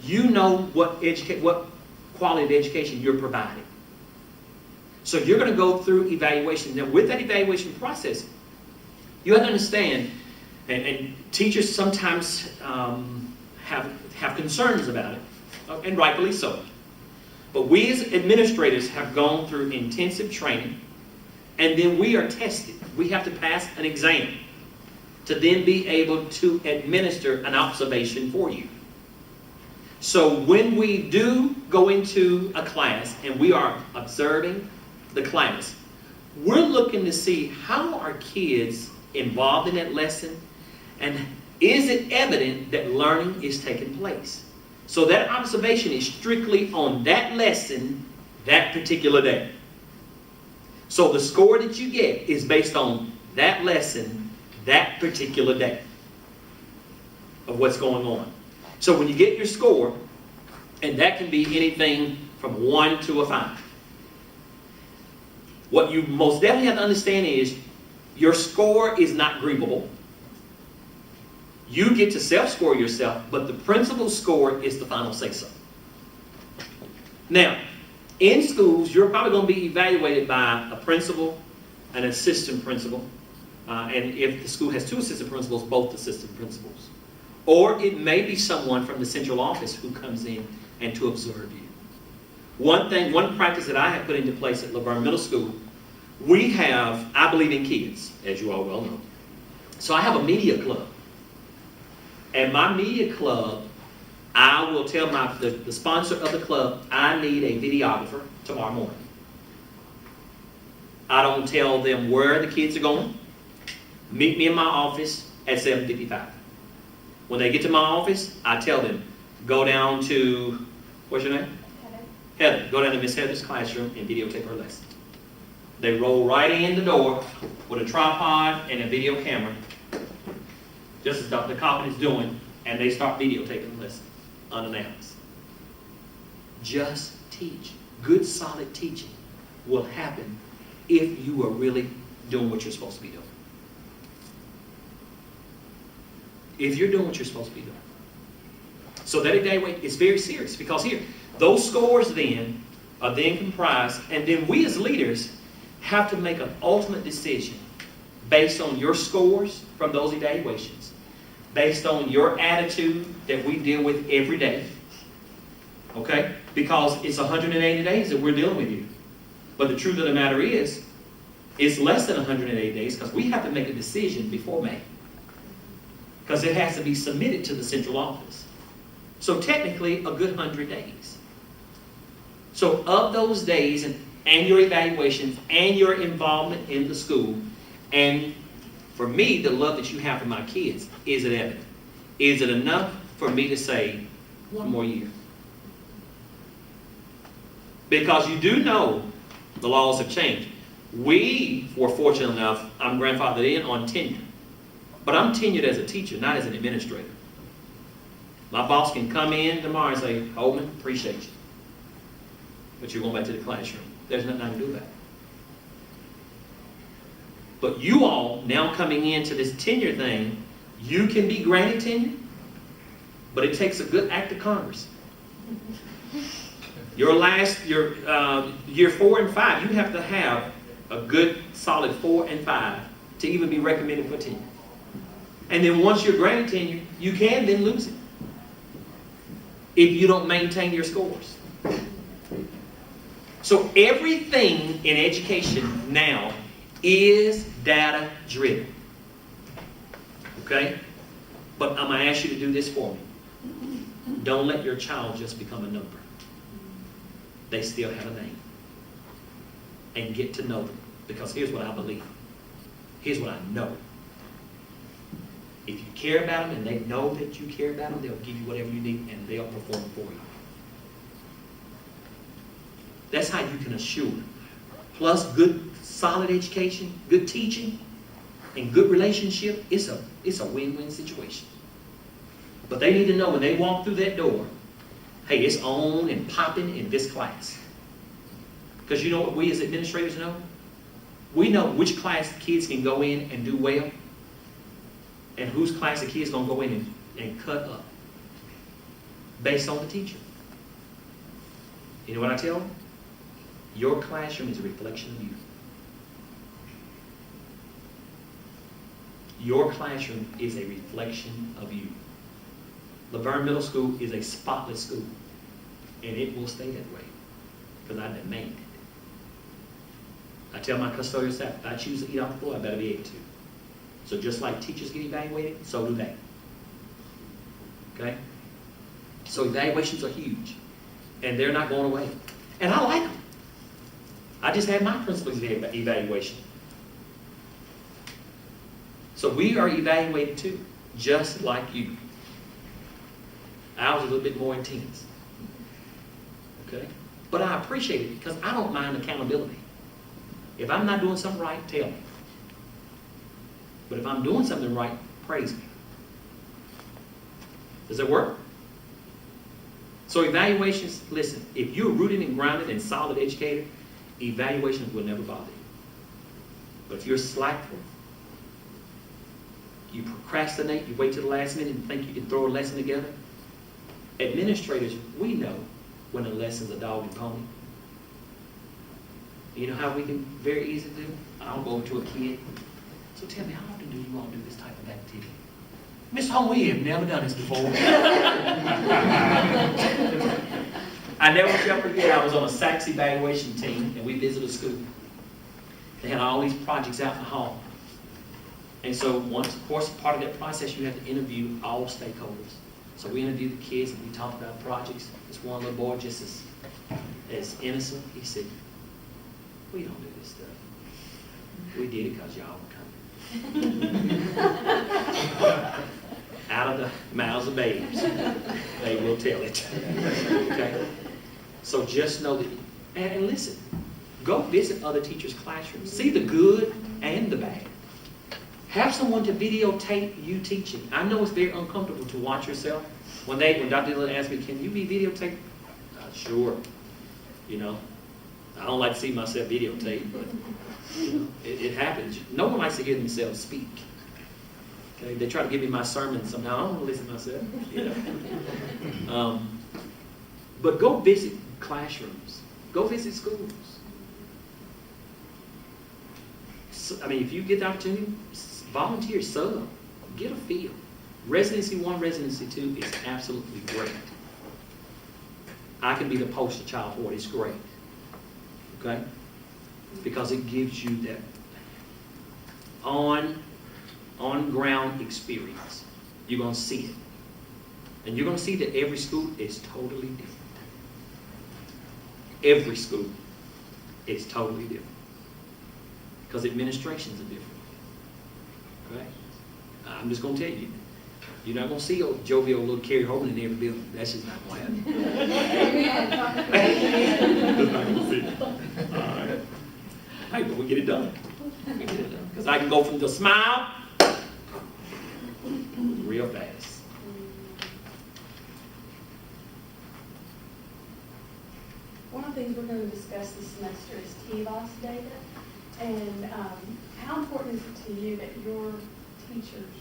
you know what quality of education you're providing. So you're going to go through evaluation. Now, with that evaluation process, you have to understand, and teachers sometimes have concerns about it, and rightfully so. But we as administrators have gone through intensive training, and then we are tested. We have to pass an exam to then be able to administer an observation for you. So when we do go into a class and we are observing the class, we're looking to see how are kids involved in that lesson, and is it evident that learning is taking place? So that observation is strictly on that lesson that particular day. So the score that you get is based on that lesson that particular day of what's going on. So when you get your score, and that can be anything from 1 to a 5. What you most definitely have to understand is your score is not grievable. You get to self-score yourself, but the principal's score is the final say-so. Now, in schools, you're probably going to be evaluated by a principal, an assistant principal, and if the school has 2 assistant principals, both assistant principals. Or it may be someone from the central office who comes in and to observe you. One practice that I have put into place at Laverne Middle School, we have, I believe in kids, as you all well know. So I have a media club. And my media club, I will tell the sponsor of the club, I need a videographer tomorrow morning. I don't tell them where the kids are going. Meet me in my office at 7:55. When they get to my office, I tell them, go down to, what's your name? Heather. Go down to Miss Heather's classroom and videotape her lesson. They roll right in the door with a tripod and a video camera, just as Dr. Coppin is doing, and they start videotaping the lesson unannounced. Just teach. Good, solid teaching will happen if you are really doing what you're supposed to be doing. If you're doing what you're supposed to be doing. So that evaluation is very serious, because here, those scores then are then comprised, and then we as leaders have to make an ultimate decision based on your scores from those evaluations, based on your attitude that we deal with every day. Okay? Because it's 180 days that we're dealing with you. But the truth of the matter is, it's less than 180 days, because we have to make a decision before May. Because it has to be submitted to the central office. So technically, a good 100 days. So of those days, and your evaluations, and your involvement in the school, and for me, the love that you have for my kids, is it evident? Is it enough for me to say, 1 more year? Because you do know the laws have changed. We were fortunate enough, I'm grandfathered in on tenure. But I'm tenured as a teacher, not as an administrator. My boss can come in tomorrow and say, Holman, appreciate you, but you're going back to the classroom. There's nothing I can do about it. But you all, now coming into this tenure thing, you can be granted tenure, but it takes a good act of Congress. Your year 4 and 5, you have to have a good, solid 4 and 5 to even be recommended for tenure. And then once you're granted tenure, you can then lose it if you don't maintain your scores. So everything in education now is data driven. Okay? But I'm going to ask you to do this for me. Don't let your child just become a number. They still have a name. And get to know them. Because here's what I believe. Here's what I know. If you care about them and they know that you care about them, they'll give you whatever you need and they'll perform for you. That's how you can assure. Plus good, solid education, good teaching, and good relationship, it's a win-win situation. But they need to know when they walk through that door, hey, it's on and popping in this class. Because you know what we as administrators know? We know which class the kids can go in and do well, and whose class the kids going to go in and cut up. based on the teacher. You know what I tell them? Your classroom is a reflection of you. Your classroom is a reflection of you. Laverne Middle School is a spotless school, and it will stay that way because I demand it. I tell my custodial staff, if I choose to eat off the floor, I better be able to. So just like teachers get evaluated, so do they. Okay? So evaluations are huge, and they're not going away. And I like them. I just had my principal's evaluation. So we are evaluated too, just like you. Ours is a little bit more intense. Okay? But I appreciate it because I don't mind accountability. If I'm not doing something right, tell me. But if I'm doing something right, praise me. Does it work? So evaluations, listen, if you're rooted and grounded and solid educator, evaluations will never bother you. But if you're slackful, you procrastinate, you wait till the last minute and think you can throw a lesson together. Administrators, we know when a lesson's a dog and pony. You know how we can very easily do? I'll go over to a kid. So tell me, how often do you all do this type of activity? Miss Holman, we have never done this before. I never shall forget, I was on a SACS evaluation team, and we visited a school. They had all these projects out in the hall. And so once, of course, part of that process, you have to interview all stakeholders. So we interviewed the kids, and we talked about projects. This one little boy, just as innocent, he said, we don't do this stuff. We did it because y'all were coming. Out of the mouths of babes, they will tell it. Okay? So just know that, and listen, go visit other teachers' classrooms. See the good and the bad. Have someone to videotape you teaching. I know it's very uncomfortable to watch yourself. When Dr. Dillon asked me, can you be videotaped? Sure. You know, I don't like to see myself videotaped, but you know, it happens. No one likes to hear themselves speak. Okay? They try to give me my sermon somehow. I don't want to listen to myself. You know? But go visit classrooms. Go visit schools. So, I mean, if you get the opportunity, volunteer, sub, get a feel. Residency 1, Residency 2 is absolutely great. I can be the poster child for it. It's great. Okay? Because it gives you that on-ground experience. You're going to see it. And you're going to see that every school is totally different. Every school is totally different. Because administrations are different. Okay? I'm just going to tell you. You're not going to see a jovial little Carrie Holman in every building. That's just not going to happen. Just not going to see it. All right. Hey, but we get it done. We get it done. Because I can go from the smile real fast. One of the things we're going to discuss this semester is TVOS data. And how important is it to you that your teachers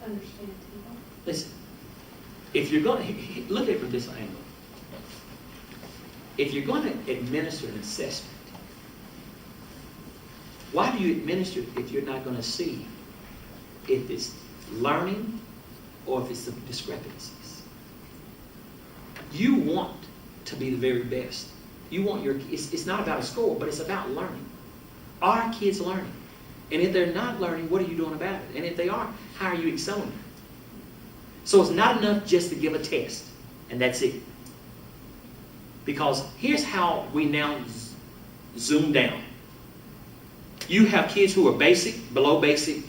understand TVOS? Listen, if you're going to look at it from this angle, if you're going to administer an assessment, why do you administer it if you're not going to see if it's learning or if it's some discrepancies? You want to be the very best. You want it's not about a score, but it's about learning. Are kids learning? And if they're not learning, what are you doing about it? And if they are, how are you excelling? So it's not enough just to give a test, and that's it. Because here's how we now zoom down. You have kids who are below basic,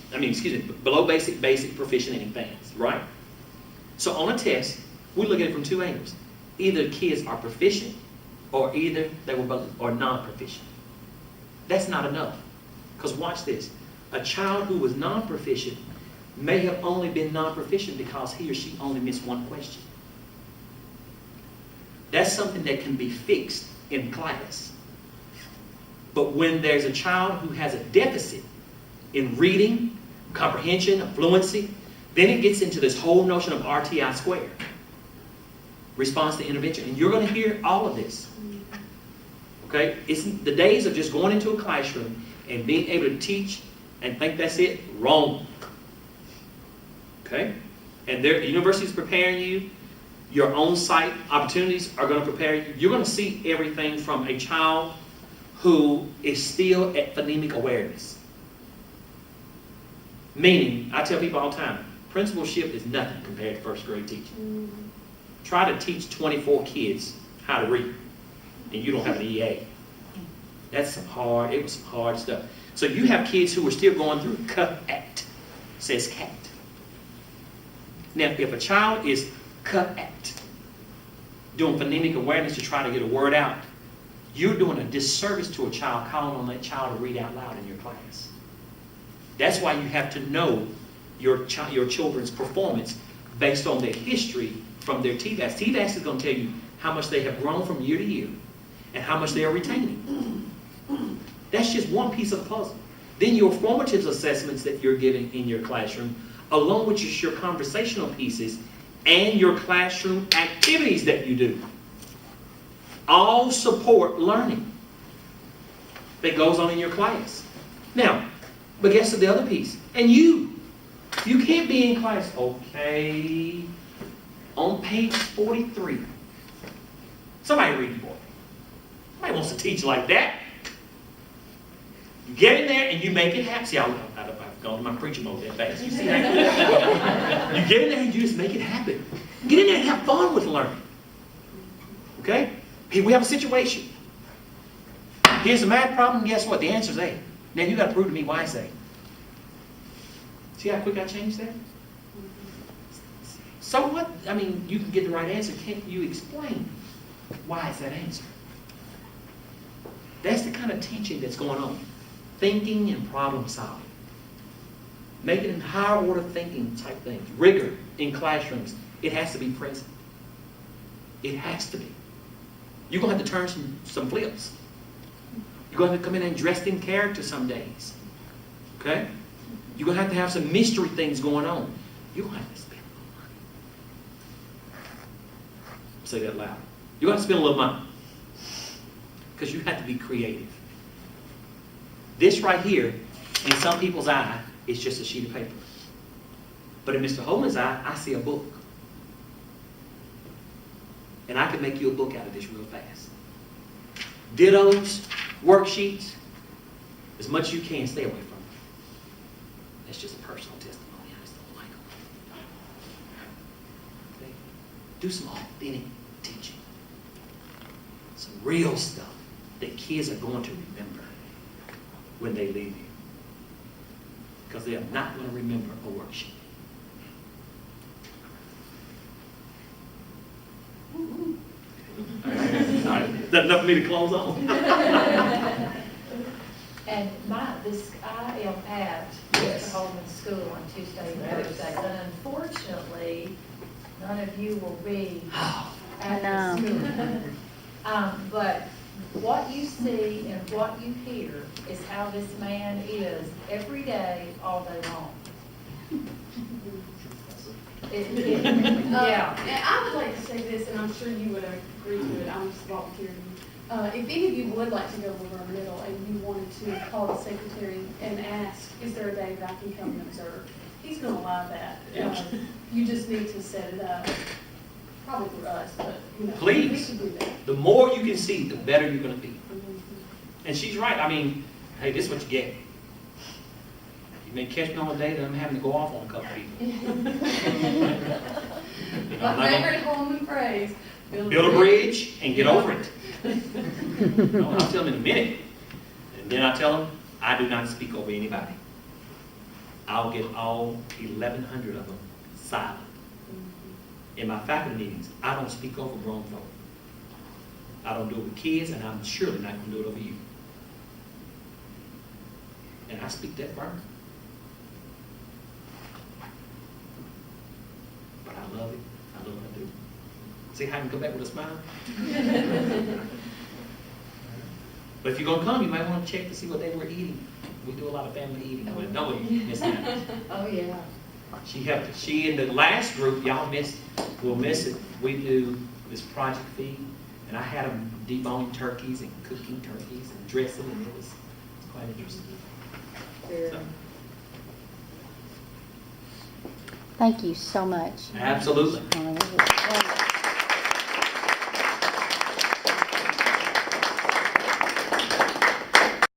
proficient, and advanced, right? So on a test, we look at it from two angles. Either kids are proficient, or either they were non-proficient. That's not enough. Because watch this. A child who was non-proficient may have only been non-proficient because he or she only missed one question. That's something that can be fixed in class. But when there's a child who has a deficit in reading, comprehension, fluency, then it gets into this whole notion of RTI squared. response to intervention. And you're going to hear all of this. Okay? It's the days of just going into a classroom and being able to teach and think that's it. Wrong. Okay? And the university is preparing you. Your on-site opportunities are going to prepare you. You're going to see everything from a child who is still at phonemic awareness. Meaning, I tell people all the time, principalship is nothing compared to first grade teaching. Try to teach 24 kids how to read, and you don't have an EA. It was some hard stuff. So you have kids who are still going through cut-act, says cat. Now, if a child is cut-act, doing phonemic awareness to try to get a word out, you're doing a disservice to a child calling on that child to read out loud in your class. That's why you have to know your children's performance based on their history from their TVAS. TVAS is going to tell you how much they have grown from year to year and how much they are retaining. That's just one piece of the puzzle. Then your formative assessments that you're giving in your classroom, along with just your conversational pieces and your classroom activities that you do, all support learning that goes on in your class. Now, but guess the other piece. And you can't be in class. Okay, on page 43. Somebody read for me. Nobody wants to teach like that. You get in there and you make it happen. See, I've gone to my preaching mode that fast. You see that? You get in there and you just make it happen. Get in there and have fun with learning. Okay? Here we have a situation. Here's a math problem. Guess what? The answer is A. Now you got to prove to me why it's A. See how quick I changed that? So what? I mean, you can get the right answer. Can't you explain why is that answer? That's the kind of teaching that's going on. Thinking and problem solving. Making it higher order thinking type things. Rigor in classrooms. It has to be present. It has to be. You're going to have to turn some flips. You're going to have to come in and dressed in character some days. Okay? You're going to have some mystery things going on. You're going to have to spend a little money. Say that loud. You're going to spend a little money. Because you have to be creative. This right here, in some people's eye, is just a sheet of paper. But in Mr. Holman's eye, I see a book. And I can make you a book out of this real fast. Dittos, worksheets, as much as you can, stay away from them. That's just a personal testimony. I just don't like them. Okay? Do some authentic teaching. Some real stuff that kids are going to remember when they leave you. Because they are not going to remember a worksheet. All right. That's enough for me to close on. And I am at Yes. Mr. Holman's school on Tuesday and Thursday, but unfortunately, none of you will be at the school. But what you see and what you hear is how this man is every day, all day long. Yeah. And I would like to say this, and I'm sure you would agree to it. I'm just volunteering. If any of you would like to go over middle and you wanted to call the secretary and ask, is there a day that I can come and observe? He's going to allow that. Yeah. You just need to set it up. Probably through us, but Please. we can do that. The more you can see, the better you're going to be. And she's right. I mean, hey, this is what you get. You may catch me on a day that I'm having to go off on a couple people. My favorite Holman phrase. Build a bridge and get over it. I'll tell them in a minute. And then I tell them, I do not speak over anybody. I'll get all 1,100 of them silent. In my faculty meetings, I don't speak over grown folk. I don't do it with kids, and I'm surely not going to do it over you. And I speak that firm. But I love it. I love what I do. See how I can come back with a smile? But if you're going to come, you might want to check to see what they were eating. We do a lot of family eating. Don't we, Miss Anna? Oh, yeah. She in the last group, y'all will miss it. We do this project feed, and I had them deboning turkeys and cooking turkeys and dressing, and it was quite interesting. So, Thank you so much. absolutely.